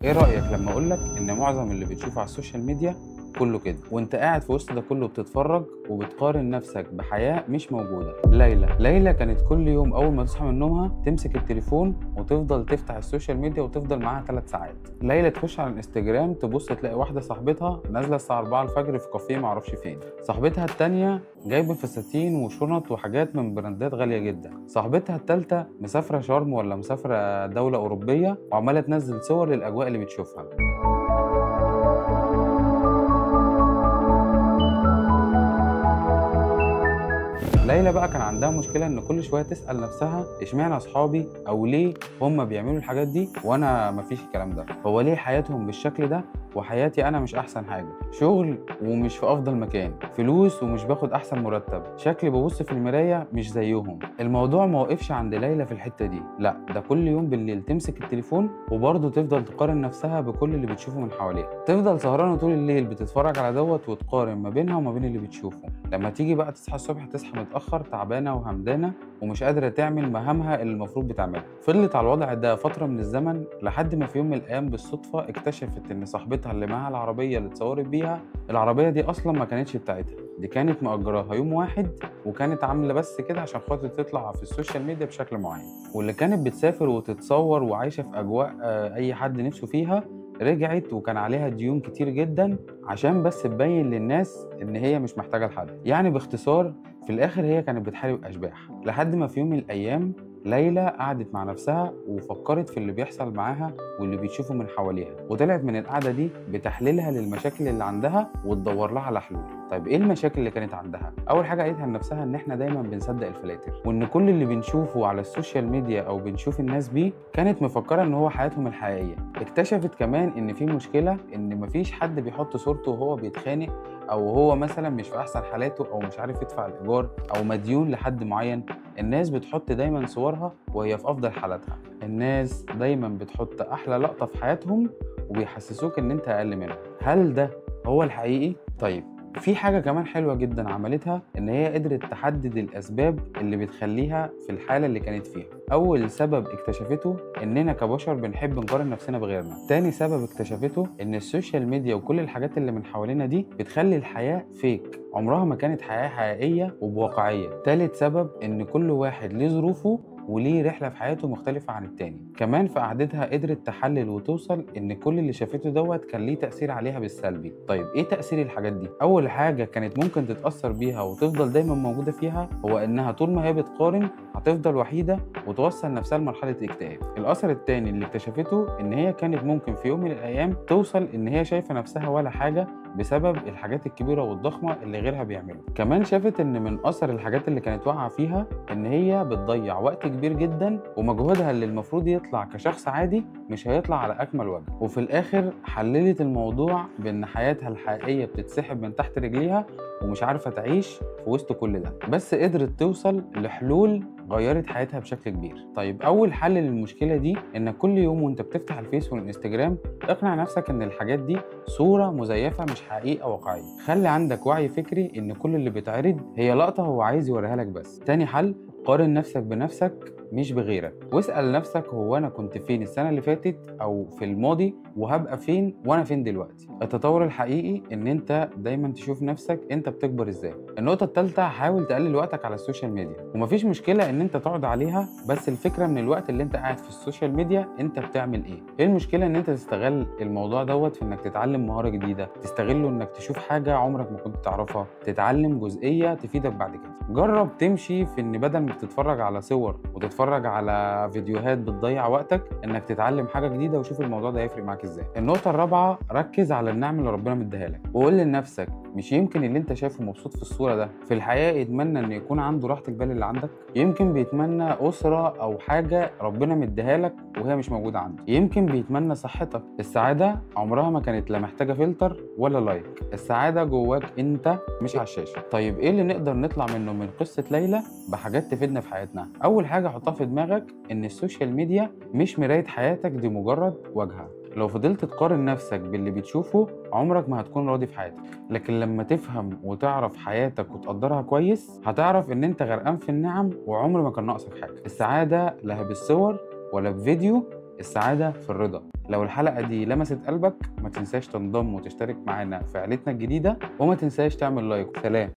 ايه رأيك لما اقولك ان معظم اللي بتشوفه على السوشيال ميديا كله كده، وانت قاعد في وسط ده كله بتتفرج وبتقارن نفسك بحياة مش موجودة؟ ليلى كانت كل يوم اول ما تصحى من نومها تمسك التليفون وتفضل تفتح السوشيال ميديا وتفضل معاها 3 ساعات. ليلى تخش على الانستجرام تبص تلاقي واحدة صاحبتها نازلة الساعة 4 الفجر في كافيه معرفش فين، صاحبتها التانية جايبة فساتين وشنط وحاجات من براندات غالية جدا، صاحبتها التالتة مسافرة شرم ولا مسافرة دولة أوروبية وعمالة تنزل صور للأجواء اللي بتشوفها. ليلى بقى كان عندها مشكلة إن كل شوية تسأل نفسها اشمعنى أصحابي أو ليه هم بيعملوا الحاجات دي وأنا مفيش الكلام ده؟ هو ليه حياتهم بالشكل ده وحياتي أنا مش أحسن حاجة؟ شغل ومش في أفضل مكان، فلوس ومش باخد أحسن مرتب، شكلي ببص في المراية مش زيهم. الموضوع ما وقفش عند ليلى في الحتة دي، لا ده كل يوم بالليل تمسك التليفون وبرضه تفضل تقارن نفسها بكل اللي بتشوفه من حواليها، تفضل سهرانة طول الليل بتتفرج على دوت وتقارن ما بينها وما بين اللي بتشوفه. لما تيجي بقى تصحى الصبح تصحى متأخر تعبانة وهمدانة ومش قادرة تعمل مهامها اللي المفروض بتعملها. فضلت على الوضع ده فترة من الزمن لحد ما في يوم من الأيام بالصدفة اكتشفت إن صاحبتها اللي معاها العربية اللي اتصورت بيها، العربية دي أصلا ما كانتش بتاعتها، دي كانت مأجراها يوم واحد وكانت عاملة بس كده عشان خاطر تطلع في السوشيال ميديا بشكل معين. واللي كانت بتسافر وتتصور وعايشة في أجواء أي حد نفسه فيها، رجعت وكان عليها ديون كتير جدا عشان بس تبين للناس ان هي مش محتاجه لحد. يعني باختصار في الاخر هي كانت بتحارب اشباح، لحد ما في يوم من الايام ليلى قعدت مع نفسها وفكرت في اللي بيحصل معاها واللي بتشوفه من حواليها، وطلعت من القعده دي بتحليلها للمشاكل اللي عندها وتدور لها على حلول. طيب ايه المشاكل اللي كانت عندها؟ اول حاجه قالتها لنفسها ان احنا دايما بنصدق الفلاتر، وان كل اللي بنشوفه على السوشيال ميديا او بنشوف الناس بيه كانت مفكره ان هو حياتهم الحقيقيه. اكتشفت كمان ان في مشكله ان مفيش حد بيحط صورته وهو بيتخانق او هو مثلا مش في احسن حالاته او مش عارف يدفع الايجار او مديون لحد معين. الناس بتحط دايما صورها وهي في افضل حالاتها، الناس دايما بتحط احلى لقطه في حياتهم وبيحسسوك ان انت اقل منهم. هل ده هو الحقيقي؟ طيب في حاجة كمان حلوة جدا عملتها، إن هي قدرت تحدد الأسباب اللي بتخليها في الحالة اللي كانت فيها. أول سبب اكتشفته إننا كبشر بنحب نقارن نفسنا بغيرنا. تاني سبب اكتشفته إن السوشيال ميديا وكل الحاجات اللي من حوالينا دي بتخلي الحياة فيك، عمرها ما كانت حياة حقيقية وبواقعية. تالت سبب إن كل واحد ليه ظروفه وليه رحلة في حياته مختلفة عن التاني. كمان في قعدتها قدرت تحلل وتوصل ان كل اللي شافته دوت كان ليه تأثير عليها بالسلبي. طيب ايه تأثير الحاجات دي؟ اول حاجة كانت ممكن تتأثر بيها وتفضل دايما موجودة فيها هو انها طول ما هي بتقارن هتفضل وحيدة وتوصل نفسها لمرحلة اكتئاب. الأثر التاني اللي اكتشفته ان هي كانت ممكن في يوم من الايام توصل ان هي شايفة نفسها ولا حاجة بسبب الحاجات الكبيرة والضخمة اللي غيرها بيعملوا. كمان شافت ان من اثر الحاجات اللي كانت واقعة فيها ان هي بتضيع وقت كبير جدا ومجهودها اللي المفروض يطلع كشخص عادي مش هيطلع على اكمل وجه. وفي الاخر حللت الموضوع بان حياتها الحقيقية بتتسحب من تحت رجليها ومش عارفة تعيش في وسط كل ده، بس قدرت توصل لحلول غيرت حياتها بشكل كبير. طيب اول حل للمشكله دي انك كل يوم وانت بتفتح الفيس والانستجرام اقنع نفسك ان الحاجات دي صوره مزيفه مش حقيقه واقعيه. خلي عندك وعي فكري ان كل اللي بيتعرض هي لقطه هو عايز يوريها لك بس. تاني حل قارن نفسك بنفسك مش بغيرك، واسأل نفسك هو أنا كنت فين السنة اللي فاتت أو في الماضي وهبقى فين وأنا فين دلوقتي. التطور الحقيقي إن أنت دايما تشوف نفسك أنت بتكبر إزاي. النقطة الثالثة حاول تقلل وقتك على السوشيال ميديا، ومفيش مشكلة إن أنت تقعد عليها، بس الفكرة من الوقت اللي أنت قاعد في السوشيال ميديا أنت بتعمل إيه المشكلة إن أنت تستغل الموضوع دوت في إنك تتعلم مهارة جديدة، تستغله إنك تشوف حاجة عمرك ما كنت تعرفها، تتعلم جزئية تفيدك بعد كده. جرب تمشي في إن بدل ما تتفرج على صور وتتفرج على فيديوهات بتضيع وقتك انك تتعلم حاجه جديده وشوف الموضوع ده هيفرق معاك ازاي. النقطه الرابعه ركز على النعم اللي ربنا مديها لك، وقول لنفسك مش يمكن اللي انت شايفه مبسوط في الصوره ده في الحقيقه يتمنى ان يكون عنده راحه البال اللي عندك؟ يمكن بيتمنى اسره او حاجه ربنا مديها لك وهي مش موجوده عنده. يمكن بيتمنى صحتك. السعاده عمرها ما كانت لا محتاجه فلتر ولا لايك، السعاده جواك انت مش على الشاشه. طيب ايه اللي نقدر نطلع منه من قصه ليلى بحاجات تفيدنا في حياتنا؟ اول حاجه حطها في دماغك ان السوشيال ميديا مش مرايه حياتك، دي مجرد واجهه. لو فضلت تقارن نفسك باللي بتشوفه عمرك ما هتكون راضي في حياتك، لكن لما تفهم وتعرف حياتك وتقدرها كويس هتعرف ان انت غرقان في النعم وعمر ما كان ناقصك حاجه. السعاده لا بالصور ولا بفيديو السعادة في الرضا. لو الحلقة دي لمست قلبك ما تنساش تنضم وتشترك معانا في عيلتنا الجديدة، وما تنساش تعمل لايك. سلام.